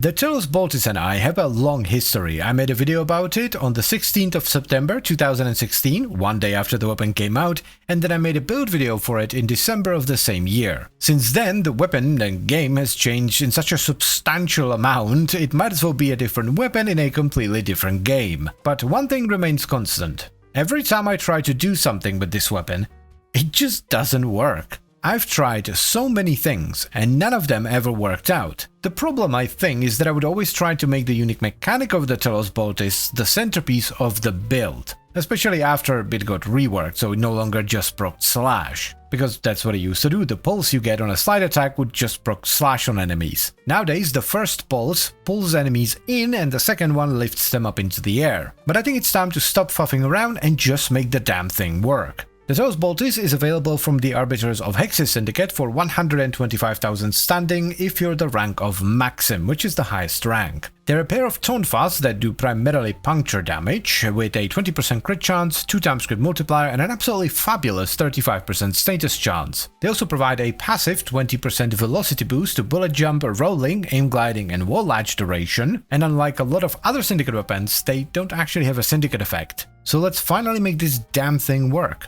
The Telos Boltace and I have a long history. I made a video about it on the 16th of September 2016, one day after the weapon came out, and then I made a build video for it in December of the same year. Since then, the weapon and game has changed in such a substantial amount, it might as well be a different weapon in a completely different game. But one thing remains constant. Every time I try to do something with this weapon, it just doesn't work. I've tried so many things, and none of them ever worked out. The problem, I think, is that I would always try to make the unique mechanic of the Telos Boltace the centerpiece of the build, especially after it got reworked, so it no longer just proc slash. Because that's what it used to do, the pulse you get on a slide attack would just proc slash on enemies. Nowadays, the first pulse pulls enemies in and the second one lifts them up into the air. But I think it's time to stop fuffing around and just make the damn thing work. The Telos Boltace is available from the Arbiters of Hex's Syndicate for 125,000 standing if you're the rank of Maxim, which is the highest rank. They're a pair of tonfas that do primarily puncture damage, with a 20% crit chance, 2x crit multiplier, and an absolutely fabulous 35% status chance. They also provide a passive 20% velocity boost to bullet jump, rolling, aim gliding, and wall latch duration, and unlike a lot of other Syndicate weapons, they don't actually have a Syndicate effect. So let's finally make this damn thing work.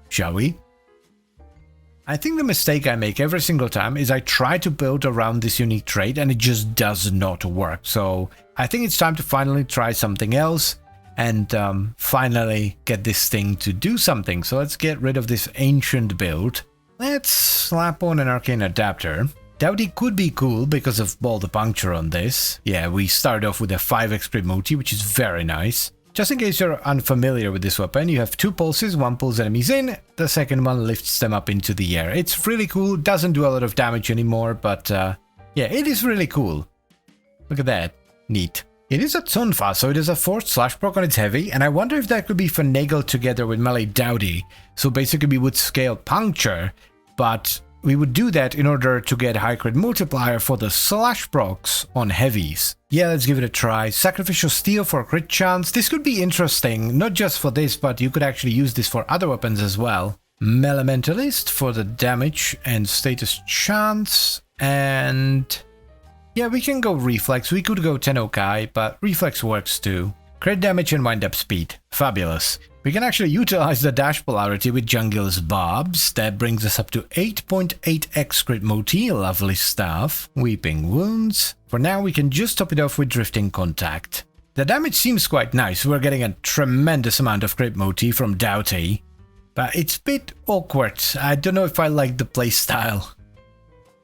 Shall we? I think the mistake I make every single time is I try to build around this unique trait and it just does not work. So I think it's time to finally try something else and finally get this thing to do something. So let's get rid of this ancient build. Let's slap on an arcane adapter. Doughty could be cool because of all the puncture on this. Yeah, we start off with a 5x crit multi, which is very nice. Just in case you're unfamiliar with this weapon, you have two pulses, one pulls enemies in, the second one lifts them up into the air. It's really cool, doesn't do a lot of damage anymore, but yeah, it is really cool. Look at that, neat. It is a tonfa, so it has a forced slash proc on its heavy, and I wonder if that could be finagled together with melee Doughty. So basically we would scale puncture, but we would do that in order to get high crit multiplier for the slash procs on heavies. Yeah, let's give it a try. Sacrificial Steel for crit chance. This could be interesting, not just for this, but you could actually use this for other weapons as well. Melementalist for the damage and status chance. And yeah, we can go Reflex. We could go Tennokai, but Reflex works too. Crit damage and wind up speed. Fabulous. We can actually utilize the dash polarity with Jungle's Barbs. That brings us up to 8.8x crit multi. Lovely stuff. Weeping Wounds. For now, we can just top it off with Drifting Contact. The damage seems quite nice. We're getting a tremendous amount of crit multi from Doughty. But it's a bit awkward. I don't know if I like the playstyle.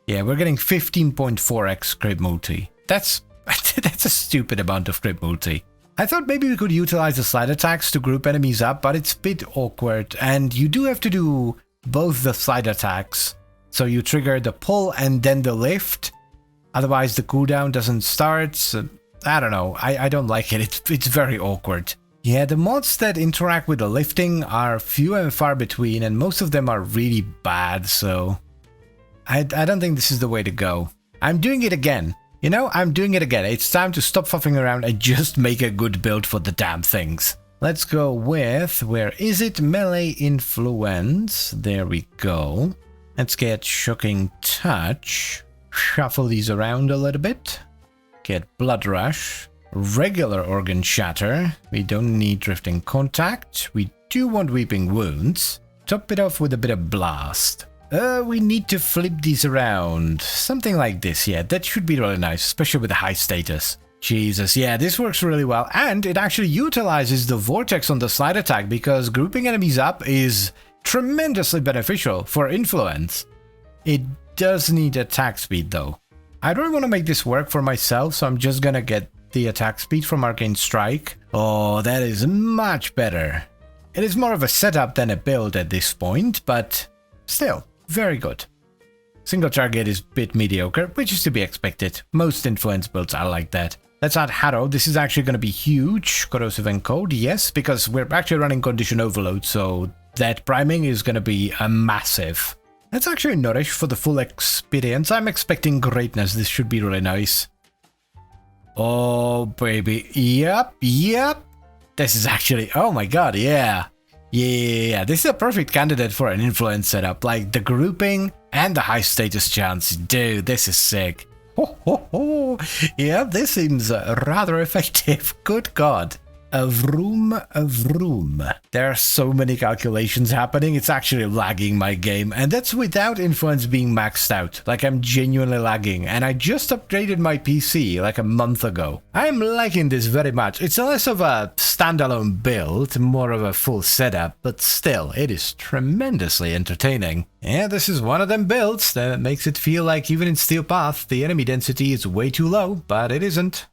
Yeah, we're getting 15.4x crit multi. That's a stupid amount of crit multi. I thought maybe we could utilize the slide attacks to group enemies up, but it's a bit awkward, and you do have to do both the slide attacks. So you trigger the pull and then the lift, otherwise the cooldown doesn't start. So, I don't know, I don't like it, it's very awkward. Yeah, the mods that interact with the lifting are few and far between, and most of them are really bad, so I don't think this is the way to go. I'm doing it again. You know, I'm doing it again. It's time to stop fuffing around and just make a good build for the damn things. Let's go with, where is it? Melee Influence. There we go. Let's get Shocking Touch. Shuffle these around a little bit. Get Blood Rush. Regular Organ Shatter. We don't need Drifting Contact. We do want Weeping Wounds. Top it off with a bit of Blast. We need to flip these around. Something like this, yeah, that should be really nice, especially with the high status. Jesus, yeah, this works really well, and it actually utilizes the vortex on the slide attack because grouping enemies up is tremendously beneficial for influence. It does need attack speed though. I don't want to make this work for myself, so I'm just gonna get the attack speed from Arcane Strike. Oh, that is much better. It is more of a setup than a build at this point, but still. Very good. Single target is a bit mediocre, which is to be expected. Most influence builds are like that. Let's add Harrow. This is actually going to be huge. Corrosive Encode, yes, because we're actually running Condition Overload, so that priming is going to be a massive. Let's actually Nourish for the full experience. I'm expecting greatness. This should be really nice. Oh, baby. Yep. This is actually... Oh my god, yeah. Yeah, this is a perfect candidate for an influence setup, like the grouping and the high status chance. Dude, this is sick. Ho, ho, ho. Yeah, this seems rather effective. Good God. A vroom, a vroom. There are so many calculations happening, it's actually lagging my game, and that's without influence being maxed out. Like, I'm genuinely lagging, and I just upgraded my PC like a month ago. I'm liking this very much. It's less of a standalone build, more of a full setup, but still, it is tremendously entertaining. Yeah, this is one of them builds that makes it feel like even in Steel Path, the enemy density is way too low, but it isn't.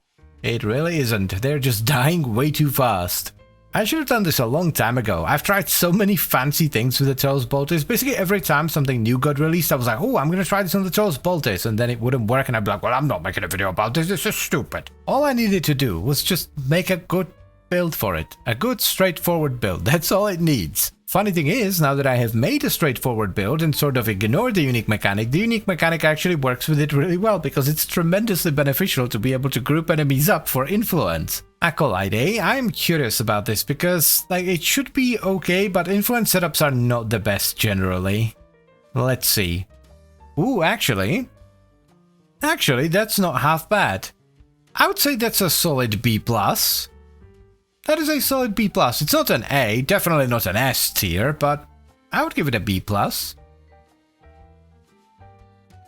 It really isn't. They're just dying way too fast. I should have done this a long time ago. I've tried so many fancy things with the Telos Boltace. Basically, every time something new got released, I was like, oh, I'm going to try this on the Telos Boltace. And then it wouldn't work, and I'd be like, well, I'm not making a video about this. This is stupid. All I needed to do was just make a good build for it. A good, straightforward build. That's all it needs. Funny thing is, now that I have made a straightforward build and sort of ignored the unique mechanic actually works with it really well because it's tremendously beneficial to be able to group enemies up for influence. Acolyte, eh? I'm curious about this because, like, it should be okay, but influence setups are not the best generally. Let's see. Ooh, actually, that's not half bad. I would say that's a solid B+. That is a solid B+. It's not an A, definitely not an S tier, but I would give it a B+.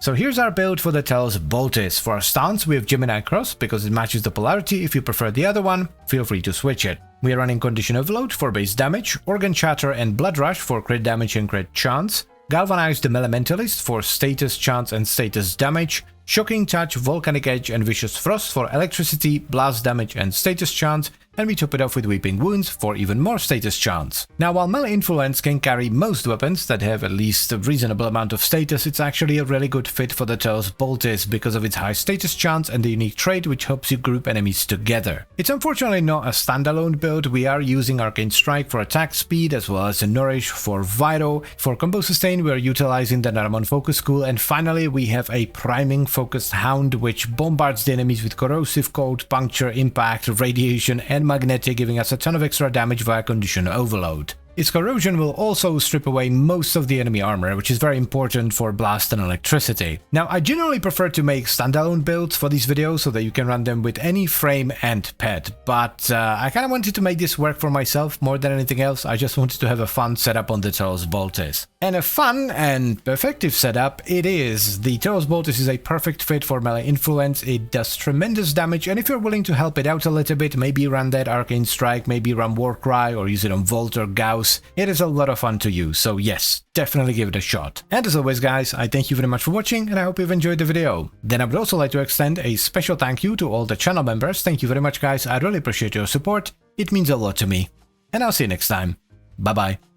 So here's our build for the Telos Boltace. For our stance, we have Gemini Cross because it matches the polarity. If you prefer the other one, feel free to switch it. We are running Condition Overload for base damage, Organ Chatter and Blood Rush for crit damage and crit chance, Galvanized Elementalist for status chance and status damage, Shocking Touch, Volcanic Edge and Vicious Frost for electricity, blast damage and status chance, and we top it off with Weeping Wounds for even more status chance. Now, while melee influence can carry most weapons that have at least a reasonable amount of status, it's actually a really good fit for the Telos Boltace because of its high status chance and the unique trait which helps you group enemies together. It's unfortunately not a standalone build. We are using Arcane Strike for attack speed as well as Nourish for Vital. For combo sustain, we are utilizing the Naramon Focus School, and finally we have a priming focused Hound which bombards the enemies with corrosive, cold, puncture, impact, radiation and magnetic, giving us a ton of extra damage via Condition Overload. Its corrosion will also strip away most of the enemy armor, which is very important for blast and electricity. Now, I generally prefer to make standalone builds for these videos so that you can run them with any frame and pet, but I kind of wanted to make this work for myself more than anything else. I just wanted to have a fun setup on the Telos Boltace. And a fun and effective setup it is. The Telos Boltace is a perfect fit for melee influence. It does tremendous damage, and if you're willing to help it out a little bit, maybe run that Arcane Strike, maybe run Warcry, or use it on Volt or Gauss, it is a lot of fun to use, so yes, definitely give it a shot. And as always guys, I thank you very much for watching and I hope you've enjoyed the video. Then I would also like to extend a special thank you to all the channel members. Thank you very much guys, I really appreciate your support, it means a lot to me. And I'll see you next time. Bye bye.